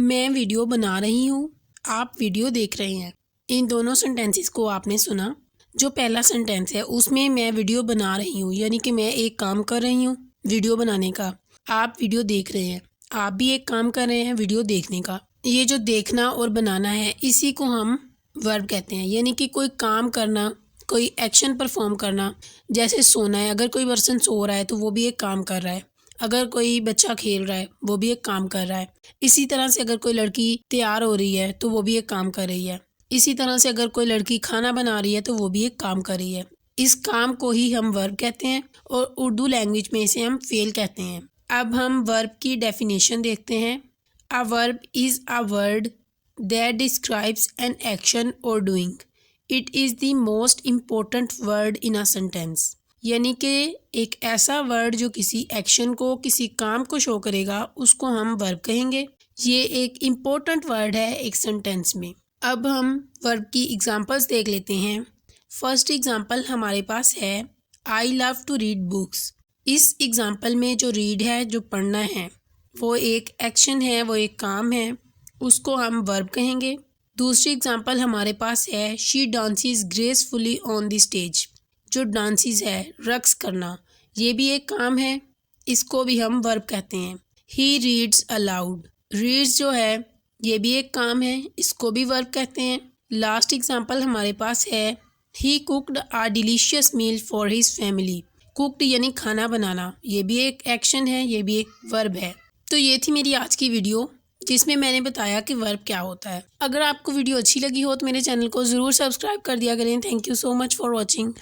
मैं वीडियो बना रही हूँ, आप वीडियो देख रहे हैं। इन दोनों सेंटेंसेस को आपने सुना। जो पहला सेंटेंस है उसमें मैं वीडियो बना रही हूँ, यानी कि मैं एक काम कर रही हूँ वीडियो बनाने का। आप वीडियो देख रहे हैं, आप भी एक काम कर रहे हैं वीडियो देखने का। ये जो देखना और बनाना है इसी को हम वर्ब कहते हैं, यानी कि कोई काम करना, कोई एक्शन परफॉर्म करना। जैसे सोना है, अगर कोई पर्सन सो रहा है तो वो भी एक काम कर रहा है। अगर कोई बच्चा खेल रहा है वो भी एक काम कर रहा है। इसी तरह से अगर कोई लड़की तैयार हो रही है तो वो भी एक काम कर रही है। इसी तरह से अगर कोई लड़की खाना बना रही है तो वो भी एक काम कर रही है। इस काम को ही हम वर्ब कहते हैं और उर्दू लैंग्वेज में इसे हम फेल कहते हैं। अब हम वर्ब की डेफिनेशन देखते हैं। A verb is a word that describes an action और doing. It is the most important word in a sentence. यानी कि एक ऐसा वर्ड जो किसी एक्शन को, किसी काम को शो करेगा, उसको हम वर्ब कहेंगे। ये एक इम्पोर्टेंट वर्ड है एक सेंटेंस में। अब हम वर्ब की एग्जांपल्स देख लेते हैं। फर्स्ट एग्जांपल हमारे पास है I love to read books. इस एग्जांपल में जो रीड है, जो पढ़ना है, वो एक एक्शन है, वो एक काम है, उसको हम वर्ब कहेंगे। दूसरी एग्जांपल हमारे पास है she dances gracefully on the stage. जो डांसेस है, रक्स करना, ये भी एक काम है, इसको भी हम वर्ब कहते हैं। He reads allowed. रीड्स जो है ये भी एक काम है, इसको भी वर्ब कहते हैं। लास्ट एग्जांपल हमारे पास है he cooked a delicious meal for his family. Cooked यानी खाना बनाना, ये भी एक एक्शन है, ये भी एक वर्ब है। तो ये थी मेरी आज की वीडियो जिसमें मैंने बताया कि वर्ब क्या होता है। अगर आपको वीडियो अच्छी लगी हो तो मेरे चैनल को ज़रूर सब्सक्राइब कर दिया करें। Thank you so much for watching.